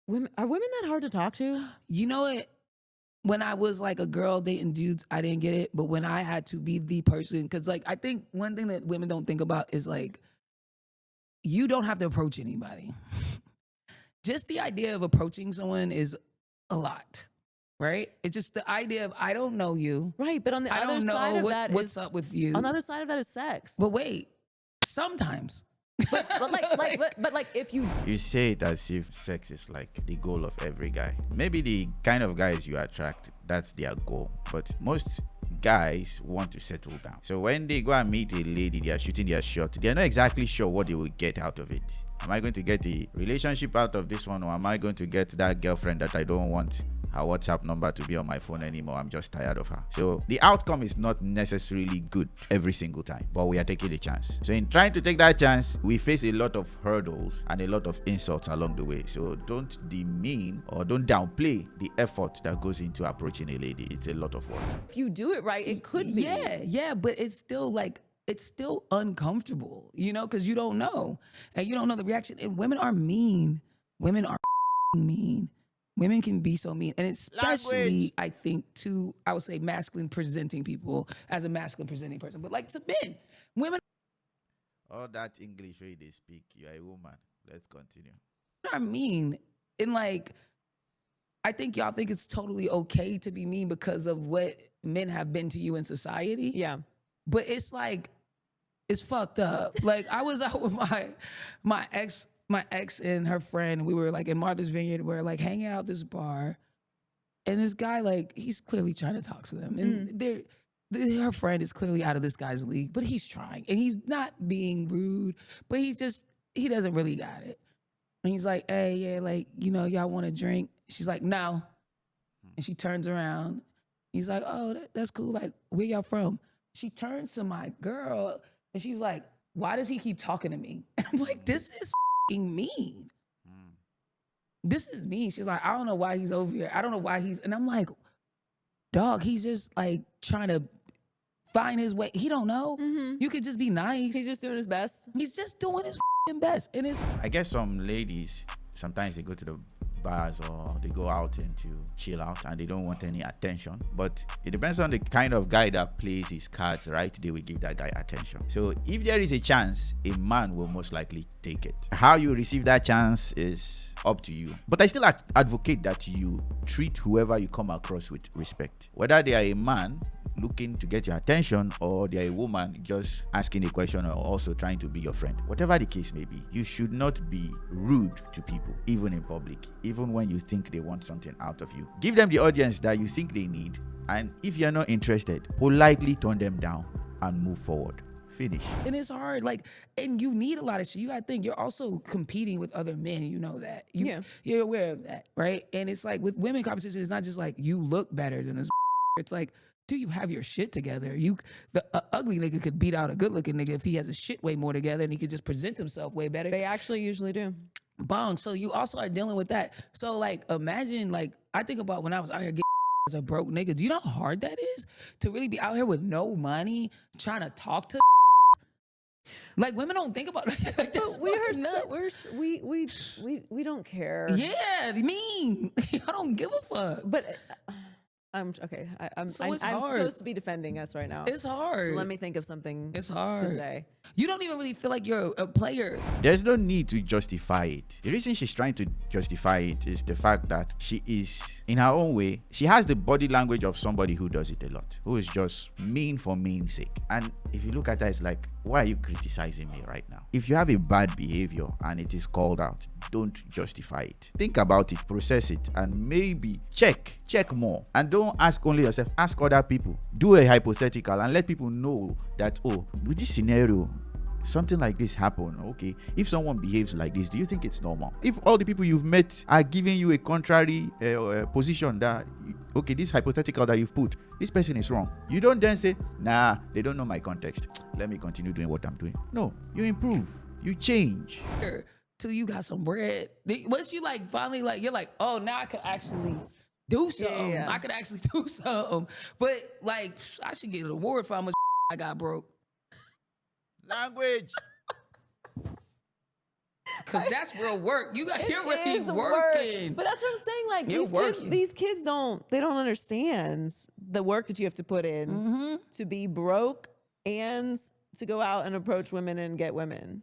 Are women that hard to talk to? You know what? When I was like a girl dating dudes, I didn't get it. But when I had to be the person, because like I think one thing that women don't think about is like you don't have to approach anybody. Just the idea of approaching someone is a lot, right? It's just the idea of I don't know you. Right, but on the I other don't side know of that what's is up with you. on the other side of that is sex. But wait, sometimes. but like if you You say it as if sex is like the goal of every guy. Maybe the kind of guys you attract, that's their goal. But most guys want to settle down. So when they go and meet a lady, they are shooting their shot. They're not exactly sure what they will get out of it. Am I going to get a relationship out of this one, or am I going to get that girlfriend that I don't want her WhatsApp number to be on my phone anymore? I'm just tired of her. So the outcome is not necessarily good every single time, but we are taking a chance. So in trying to take that chance, we face a lot of hurdles and a lot of insults along the way. So don't demean or don't downplay the effort that goes into approaching a lady. It's a lot of work. if you do it right, it could be. Yeah, but it's still like it's still uncomfortable, you know, because you don't know and you don't know the reaction. And women are mean. Women are mean. Women can be so mean, and especially Language. I think to I would say masculine presenting people as a masculine presenting person, but like to men, women All that English way they speak, you are a woman. Let's continue. are mean, and like I think y'all think it's totally okay to be mean because of what men have been to you in society. Yeah. But it's like, it's fucked up. Like I was out with my ex and her friend. We were like in Martha's Vineyard. We're like hanging out at this bar, and this guy like he's clearly trying to talk to them, and her friend is clearly out of this guy's league, but he's trying, and he's not being rude, but he doesn't really got it. And he's like, hey, yeah, like you know, y'all want a drink? She's like, no, and she turns around. He's like, oh, that's cool. Like, where y'all from? She turns to my girl and she's like, why does he keep talking to me? I'm like, this is fucking mean. This is mean. She's like, I don't know why he's over here. I don't know why and I'm like, dog, he's just like trying to find his way. He don't know. You could just be nice. He's just doing his best. He's just doing his fucking best. And it's I guess some ladies, sometimes they go to the bars or they go out and to chill out and they don't want any attention, but it depends on the kind of guy that plays his cards right. They will give that guy attention. So if there is a chance, a man will most likely take it. How you receive that chance is up to you, but I still advocate that you treat whoever you come across with respect, whether they are a man looking to get your attention or they're a woman just asking a question or also trying to be your friend. Whatever the case may be, you should not be rude to people, even in public, even when you think they want something out of you. Give them the audience that you think they need, and if you're not interested, politely turn them down and move forward. Finish. And it's hard, like, and you need a lot of shit. You gotta think you're also competing with other men. You know that. You're aware of that, right? And it's like with women competition, it's not just like you look better than this. It's like, do you have your shit together? The ugly nigga could beat out a good looking nigga if he has his shit way more together and he could just present himself way better. They actually usually do. Bong. So you also are dealing with that. So like, imagine like I think about when I was out here getting as a broke nigga. Do you know how hard that is to really be out here with no money trying to talk to? Like women don't think about like that's But we are nuts. we don't care. Yeah, mean. I don't give a fuck. But I'm okay. I'm So it's I'm hard. supposed to be defending us right now. It's hard. So let me think of something It's hard to say. You don't even really feel like you're a player. There's no need to justify it. The reason she's trying to justify it is the fact that she is, in her own way, she has the body language of somebody who does it a lot, who is just mean for mean's sake. And if you look at her, it's like, why are you criticizing me right now? If you have a bad behavior and it is called out, don't justify it. Think about it, process it, and maybe check more. And don't ask only yourself, ask other people. Do a hypothetical and let people know that, oh, with this scenario, something like this happen. Okay, if someone behaves like this, do you think it's normal? If all the people you've met are giving you a contrary position that, okay, this hypothetical that you've put, this person is wrong, you don't then say, nah, they don't know my context, let me continue doing what I'm doing. No, you improve, you change. Till you got some bread. Once you like finally like you're like, oh, now I could actually do something. Yeah. I could actually do something. But like I should get an award for how much I got broke. Language. Cause that's real work. You're really is working. But that's what I'm saying. Like You're working. these kids don't understand the work that you have to put in to be broke and to go out and approach women and get women.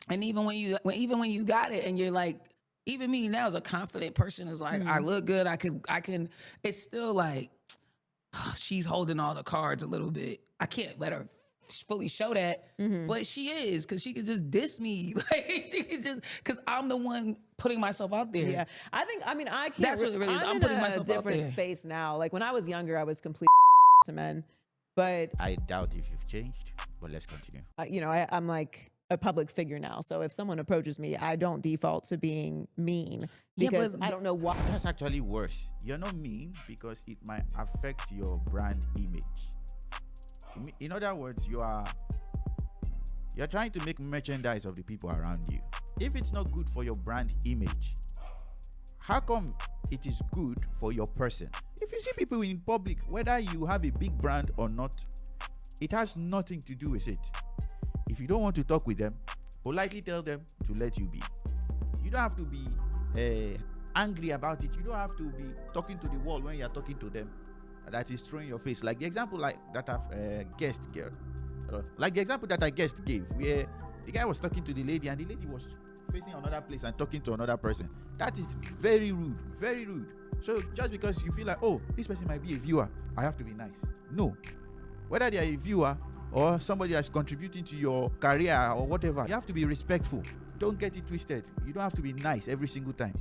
And even when you got it, and you're like, even me now as a confident person who's like, I look good. I can. It's still like, she's holding all the cards a little bit. I can't let her fully show that, but she is, because she could just diss me. Like she could just, because I'm the one putting myself out there. Yeah, I mean, I can't. That's what it really is. I'm putting myself in a different out there. space now. Like when I was younger, I was complete to men, but I doubt if you've changed, but let's continue. you know, I'm like a public figure now. So if someone approaches me, I don't default to being mean because I don't know why. That's actually worse. You're not mean because it might affect your brand image. In other words, you're trying to make merchandise of the people around you. If it's not good for your brand image, how come it is good for your person? If you see people in public, whether you have a big brand or not, it has nothing to do with it. If you don't want to talk with them, politely tell them to let you be. You don't have to be angry about it. You don't have to be talking to the wall when you're talking to them. That is throwing your face. Like the example that I've guessed, girl. Like the example that I guessed gave, where the guy was talking to the lady and the lady was facing another place and talking to another person. That is very rude, very rude. So just because you feel like, oh, this person might be a viewer, I have to be nice. No. Whether they are a viewer or somebody that's contributing to your career or whatever, you have to be respectful. Don't get it twisted. You don't have to be nice every single time.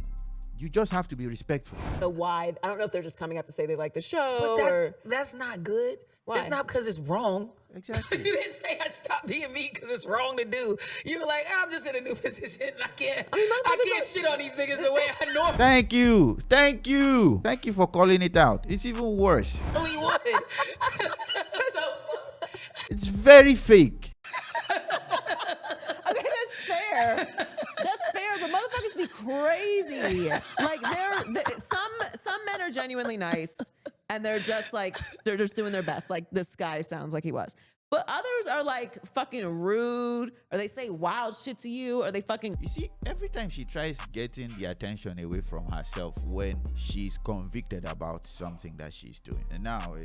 You just have to be respectful. The why. I don't know if they're just coming up to say they like the show. But that's not good. Why? It's not because it's wrong. Exactly. You didn't say I stopped being me because it's wrong to do. You were like, I'm just in a new position. I can't shit on these niggas the way I normally. Thank you. Thank you. Thank you for calling it out. It's even worse. We wanted. It's very fake. Okay, that's fair. That's fair, but motherfuckers be crazy. Like some men are genuinely nice, and they're just doing their best. Like this guy sounds like he was. But others are like fucking rude, or they say wild shit to you, or they fucking. You see, every time she tries getting the attention away from herself when she's convicted about something that she's doing, and now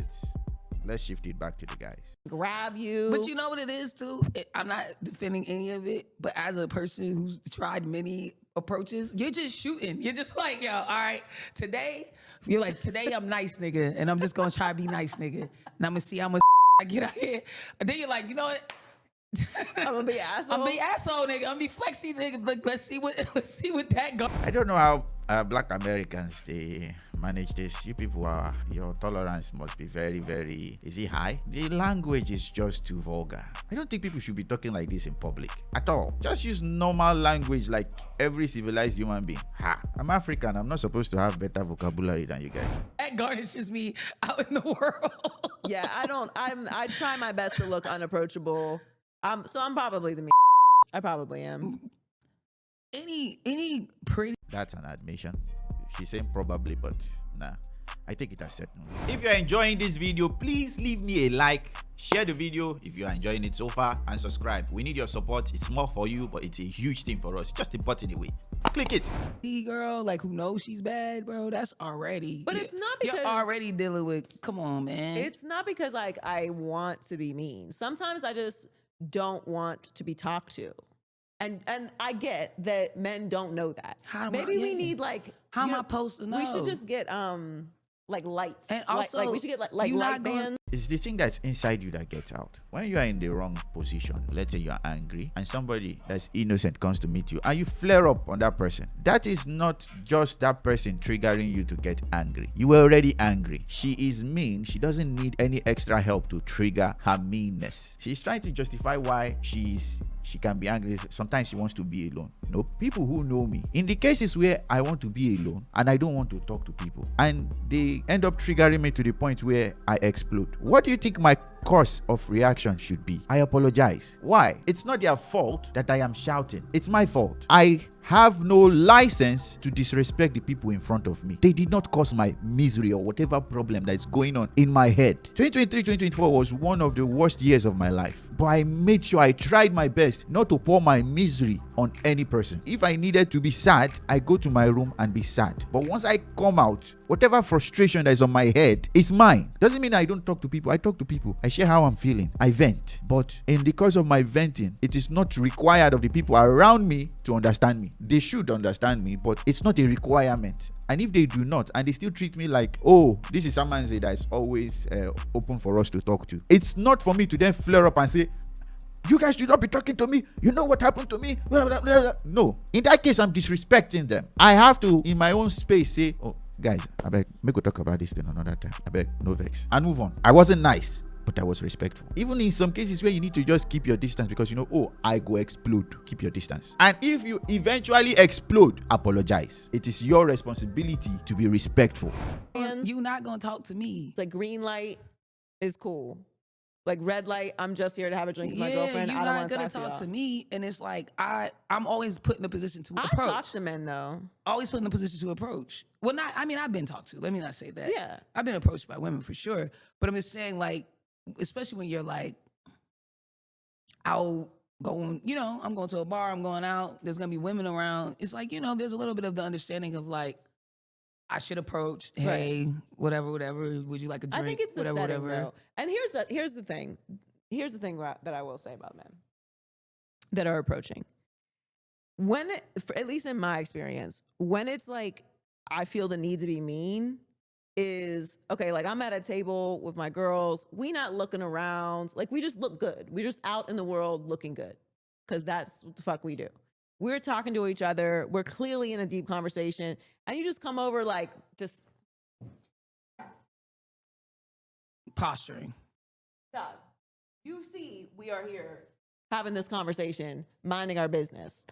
let's shift it back to the guys. Grab you. But you know what it is too? I'm not defending any of it, but as a person who's tried many approaches, you're just shooting. You're just like, yo, all right, today I'm nice, nigga, and I'm just gonna try to be nice, nigga, and I'm gonna see how much I get out here. And then you're like, you know what? I'm gonna be asshole. I'm gonna be asshole, nigga. I'm gonna be flexy, nigga. Like, let's see what that goes. I don't know how Black Americans they manage this. You people your tolerance must be very, very. Is it high? The language is just too vulgar. I don't think people should be talking like this in public at all. Just use normal language like every civilized human being. I'm African. I'm not supposed to have better vocabulary than you guys. That garnishes me out in the world. Yeah, I try my best to look unapproachable. So I'm probably the I probably am. Any pretty. That's an admission. She's saying probably, but nah. I take it as certain. If you're enjoying this video, please leave me a like, share the video if you are enjoying it so far, and subscribe. We need your support. It's small for you, but it's a huge thing for us. Just a button away. Click it. Girl, like, who knows she's bad, bro? That's already. But it's not because you're already dealing with. Come on, man. It's not because like I want to be mean. Sometimes I just don't want to be talked to. And I get that men don't know that. Maybe we need like. How am I supposed to know? We should just get like lights. And also, like we should get like light bands. It's the thing that's inside you that gets out. When you are in the wrong position, let's say you are angry and somebody that's innocent comes to meet you and you flare up on that person, that is not just that person triggering you to get angry. You were already angry. She is mean. She doesn't need any extra help to trigger her meanness. She's trying to justify why she can be angry. Sometimes she wants to be alone. No, people who know me, in the cases where I want to be alone and I don't want to talk to people and they end up triggering me to the point where I explode, what do you think my course of reaction should be, I apologize. Why? It's not their fault that I am shouting. It's my fault. I have no license to disrespect the people in front of me. They did not cause my misery or whatever problem that is going on in my head. 2023, 2024 was one of the worst years of my life. But I made sure I tried my best not to pour my misery on any person. If I needed to be sad, I go to my room and be sad. But once I come out, whatever frustration that is on my head is mine. Doesn't mean I don't talk to people. I talk to people. I share how I'm feeling. I vent. But in the course of my venting, it is not required of the people around me to understand me. They should understand me, but it's not a requirement. And if they do not, and they still treat me like, oh, this is someone that is always open for us to talk to, it's not for me to then flare up and say, you guys should not be talking to me. You know what happened to me? Blah, blah, blah, blah. No. In that case, I'm disrespecting them. I have to, in my own space, say, oh, guys, I beg, make we talk about this thing another time. I beg, no vex. And move on. I wasn't nice, but I was respectful. Even in some cases where you need to just keep your distance because you know, oh, I go explode. Keep your distance. And if you eventually explode, apologize. It is your responsibility to be respectful. You not gonna talk to me. It's like green light is cool. Like red light, I'm just here to have a drink with my girlfriend. You're I don't not want to gonna talk to me. And it's like I'm always put in a position to approach. I talk to men though. Always put in a position to approach. Well, I've been talked to. Let me not say that. Yeah. I've been approached by women for sure. But I'm just saying, like, especially when you're like out going, you know, I'm going to a bar, I'm going out, there's gonna be women around. It's like, you know, there's a little bit of the understanding of like, I should approach, hey, right. whatever, would you like a drink? I think it's the whatever, setting whatever. though. And here's the thing. Here's the thing that I will say about men that are approaching. At least in my experience, when it's like, I feel the need to be mean is, okay, like I'm at a table with my girls. We not looking around. Like we just look good. We're just out in the world looking good because that's what the fuck we do. We're talking to each other. We're clearly in a deep conversation. And you just come over like just posturing. God, you see we are here having this conversation, minding our business.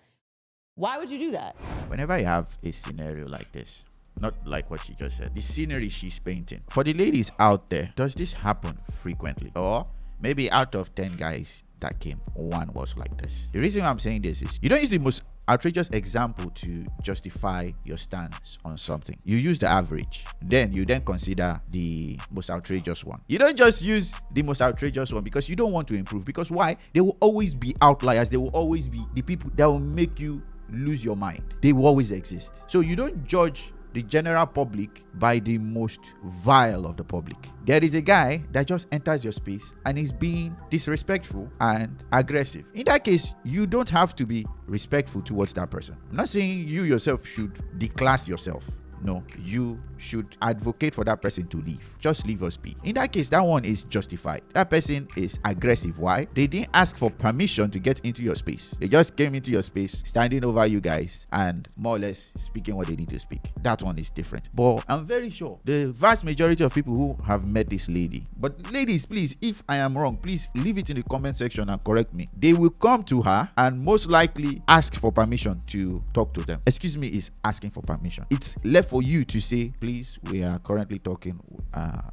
Why would you do that? Whenever I have a scenario like this, not like what she just said, the scenery she's painting, for the ladies out there, does this happen frequently? Or maybe out of 10 guys that came, one was like this. The reason why I'm saying this is you don't use the most outrageous example to justify your stance on something. You use the average. Then you consider the most outrageous one. You don't just use the most outrageous one because you don't want to improve. Because why? There will always be outliers. There will always be the people that will make you lose your mind. They will always exist. So you don't judge the general public by the most vile of the public. There is a guy that just enters your space and is being disrespectful and aggressive. In that case, you don't have to be respectful towards that person. I'm not saying you yourself should declass yourself. No, you should advocate for that person to leave. Just leave us be. In that case, that one is justified. That person is aggressive. Why? They didn't ask for permission to get into your space. They just came into your space, standing over you guys, and more or less speaking what they need to speak. That one is different. But I'm very sure the vast majority of people who have met this lady, but ladies, please, if I am wrong, please leave it in the comment section and correct me. They will come to her and most likely ask for permission to talk to them. Excuse me is asking for permission. It's left for you to say, please, we are currently talking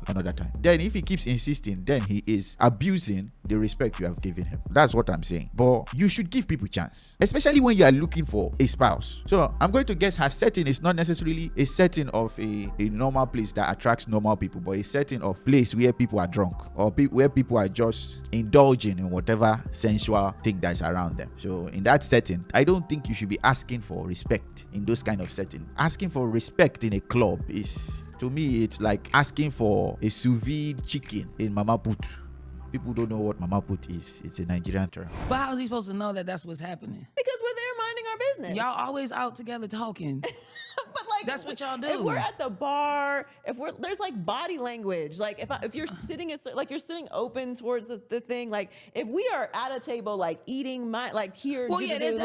another time. Then if he keeps insisting, then he is abusing the respect you have given him. That's what I'm saying. But you should give people chance, especially when you are looking for a spouse. So I'm going to guess her setting is not necessarily a setting of a normal place that attracts normal people, but a setting of place where people are drunk or where people are just indulging in whatever sensual thing that's around them. So in that setting, I don't think you should be asking for respect in those kind of settings. Asking for respect in a club is, to me, it's like asking for a sous vide chicken in Mama Put. People don't know what Mama Put is. It's a Nigerian term. But how is he supposed to know that that's what's happening? Because we're there minding our business. Y'all always out together talking. But like, that's what y'all do. If we're at the bar, there's like body language. Like if you're sitting, like you're sitting open towards the thing. Like if we are at a table, like eating here. Well, yeah, there's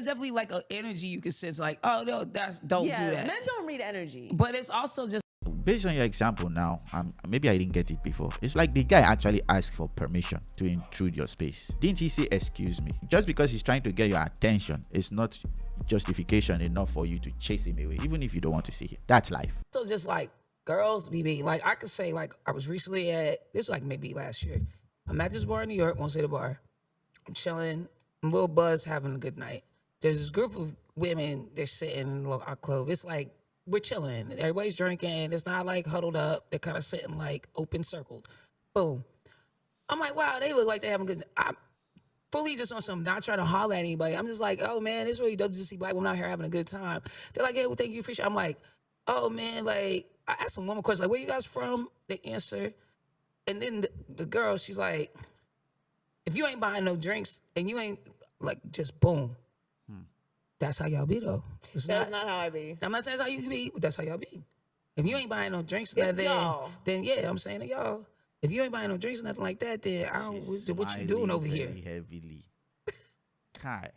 definitely like an energy you can sense. Like, oh no, don't do that. Men don't read energy. But it's also just. Based on your example now, maybe I didn't get it before. It's like the guy actually asked for permission to intrude your space. Didn't he say, excuse me? Just because he's trying to get your attention, it's not justification enough for you to chase him away, even if you don't want to see him. That's life. So just like girls be like I could say, like I was recently this was like maybe last year. I'm at this bar in New York, won't say the bar. I'm chilling, I'm a little buzzed, having a good night. There's this group of women, they're sitting in a little alcove. It's like, we're chilling. Everybody's drinking. It's not like huddled up. They're kind of sitting like open circled. Boom. I'm like, wow, they look like they having a good time. I'm fully just on some, not trying to holler at anybody. I'm just like, oh man, it's really dope to see black women out here having a good time. They're like, hey, well, thank you, appreciate it. I'm like, oh man, like, I asked them one more question, like, where you guys from? They answer. And then the girl, she's like, if you ain't buying no drinks and you ain't, like, just boom. That's how y'all be, though. That's not how I be. I'm not saying that's how you be, but that's how y'all be. If you ain't buying no drinks, It's y'all. then yeah, I'm saying to y'all. If you ain't buying no drinks or nothing like that, then I don't. What you doing over here? Heavily. Kai.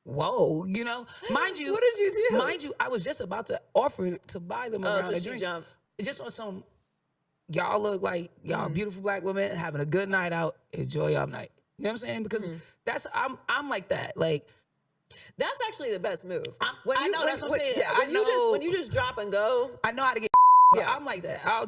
Whoa, you know, mind you. What did you do? Mind you, I was just about to offer to buy them a round so of she drinks, jumped. just on some. Y'all look like y'all beautiful black women having a good night out. Enjoy y'all night. You know what I'm saying? Because that's I'm like that. Like. That's actually the best move. I know, that's what I'm saying. Yeah, when you just drop and go. I know how to get. Yeah. I'm like that. Y'all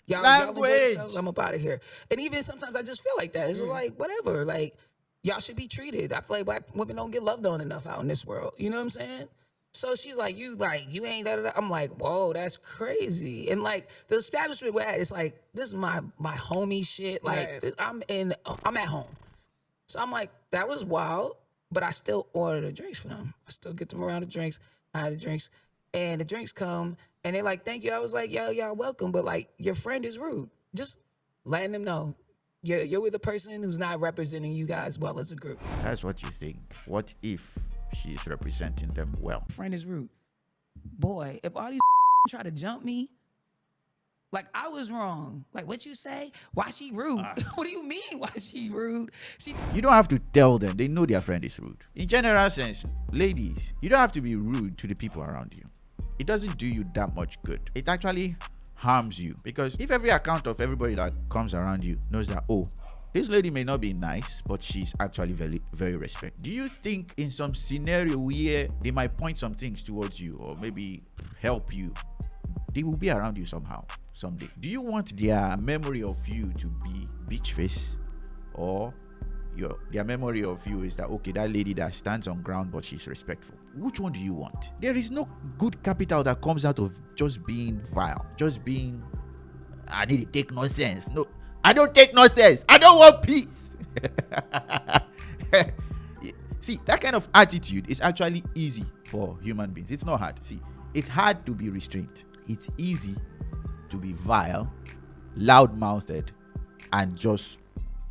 enjoy Language. yourselves. I'm up out of here. And even sometimes I just feel like that. It's just like whatever. Like y'all should be treated. I feel like black women don't get loved on enough out in this world. You know what I'm saying? So she's like, you ain't that. I'm like, whoa, that's crazy. And like the establishment we're at, it's like this is my homie shit. Like Right. I'm at home. So I'm like, that was wild. But I still order the drinks for them. I still get them around the drinks. I had the drinks. And the drinks come, and they're like, thank you. I was like, yo, y'all welcome. But, like, your friend is rude. Just letting them know. You're with a person who's not representing you guys well as a group. That's what you think. What if she's representing them well? Friend is rude. Boy, if all these try to jump me, like, I was wrong. Like, what you say? Why she rude? What do you mean, why she rude? You don't have to tell them. They know their friend is rude. In general sense, ladies, you don't have to be rude to the people around you. It doesn't do you that much good. It actually harms you. Because if every account of everybody that comes around you knows that, oh, this lady may not be nice, but she's actually very, very respectful. Do you think in some scenario where they might point some things towards you or maybe help you, they will be around you somehow? Someday. Do you want their memory of you to be beach face, or their memory of you is that, okay, that lady that stands on ground but she's respectful? Which one do you want? There is no good capital that comes out of just being vile, just being I need to take nonsense. No, I don't take nonsense. I don't want peace. See, that kind of attitude is actually easy for human beings. It's not hard. See, it's hard to be restrained. It's easy to be vile, loud-mouthed, and just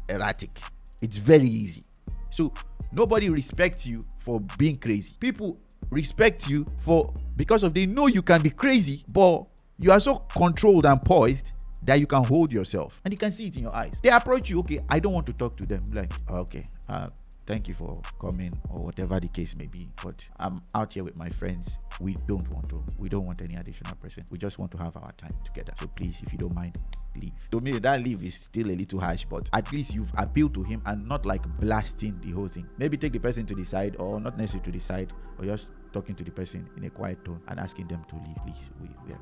erratic. It's very easy. So nobody respects you for being crazy. People respect you because they know you can be crazy, but you are so controlled and poised that you can hold yourself, and you can see it in your eyes. They approach you, okay, I don't want to talk to them. Like, okay, thank you for coming, or whatever the case may be, but I'm out here with my friends. We don't want any additional person. We just want to have our time together. So please, if you don't mind, leave. To me, that leave is still a little harsh, but at least you've appealed to him and not like blasting the whole thing. Maybe take the person to the side, or not necessarily to the side, or just talking to the person in a quiet tone and asking them to leave, please.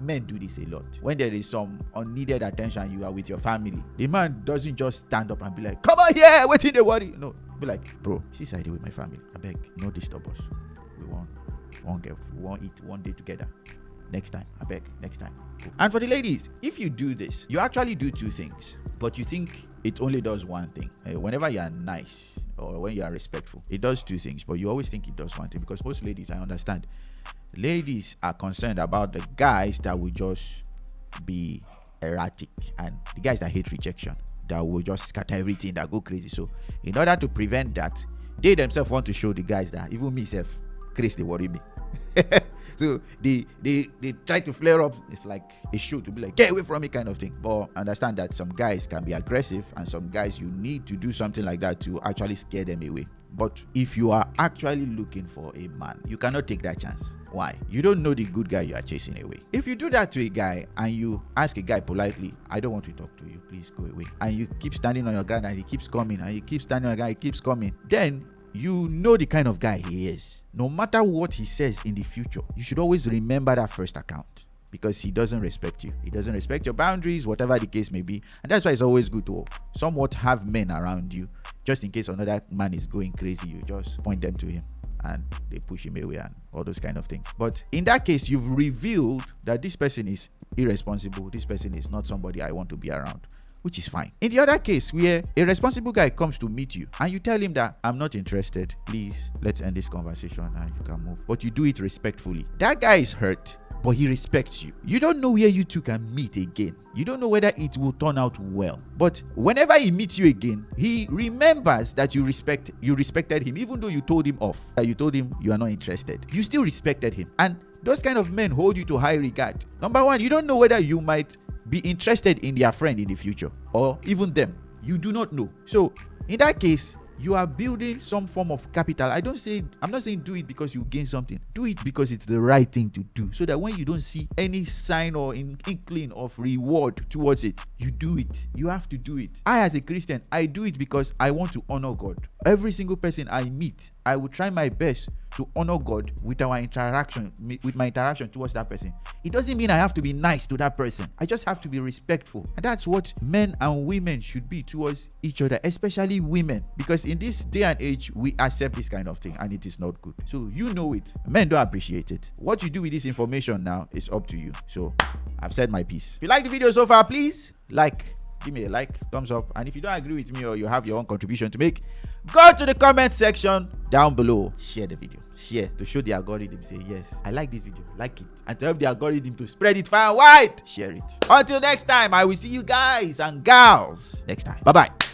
Men do this a lot. When there is some unneeded attention, you are with your family, the man doesn't just stand up and be like, come on here, wait in the worry. No, be like, bro, see side with my family. I beg, no disturb us. We won't eat one day together. Next time, I beg, next time. Cool. And for the ladies, if you do this, you actually do two things, but you think it only does one thing. Whenever you are nice, or when you are respectful, it does two things, but you always think it does one thing, because most ladies, I understand, ladies are concerned about the guys that will just be erratic, and the guys that hate rejection, that will just scatter everything, that go crazy. So in order to prevent that, they themselves want to show the guys that even me self, crazy, they worry me. So they try to flare up. It's like a show to be like, get away from me kind of thing. But understand that some guys can be aggressive, and some guys you need to do something like that to actually scare them away. But if you are actually looking for a man, you cannot take that chance. Why? You don't know the good guy you are chasing away. If you do that to a guy and you ask a guy politely, I don't want to talk to you, please go away, and you keep standing on your guard and he keeps coming, and you keep standing on your guard, he keeps coming, then you know the kind of guy he is. No matter what he says in the future, you should always remember that first account. because he doesn't respect you. He doesn't respect your boundaries, whatever the case may be. And that's why it's always good to somewhat have men around you, just in case another man is going crazy. You just point them to him and they push him away and all those kind of things. But in that case, you've revealed that this person is irresponsible. This person is not somebody I want to be around, which is fine. In the other case, where a responsible guy comes to meet you and you tell him that I'm not interested, please, let's end this conversation and you can move. But you do it respectfully. That guy is hurt, but he respects you. You don't know where you two can meet again. You don't know whether it will turn out well. But whenever he meets you again, he remembers that you respected him, even though you told him off. You told him you are not interested. You still respected him. And those kind of men hold you to high regard. Number one, you don't know whether you might be interested in their friend in the future or even them. You do not know. So in that case, you are building some form of capital. I'm not saying do it because you gain something. Do it because it's the right thing to do, so that when you don't see any sign or inkling of reward towards it, you do it. You have to do it. I, as a Christian, I do it because I want to honor God. Every single person I meet, I will try my best to honor God with my interaction towards that person. It doesn't mean I have to be nice to that person. I just have to be respectful. And that's what men and women should be towards each other, especially women, because in this day and age, we accept this kind of thing and it is not good. So you know it. Men don't appreciate it. What you do with this information now is up to you. So I've said my piece. If you like the video so far, please give me a like, thumbs up. And if you don't agree with me or you have your own contribution to make, go to the comment section down below. Share the video. Share to show the algorithm, say yes, I like this video, like it, and to help the algorithm to spread it far and wide. Share it. Until next time, I will see you guys and gals next time. Bye bye.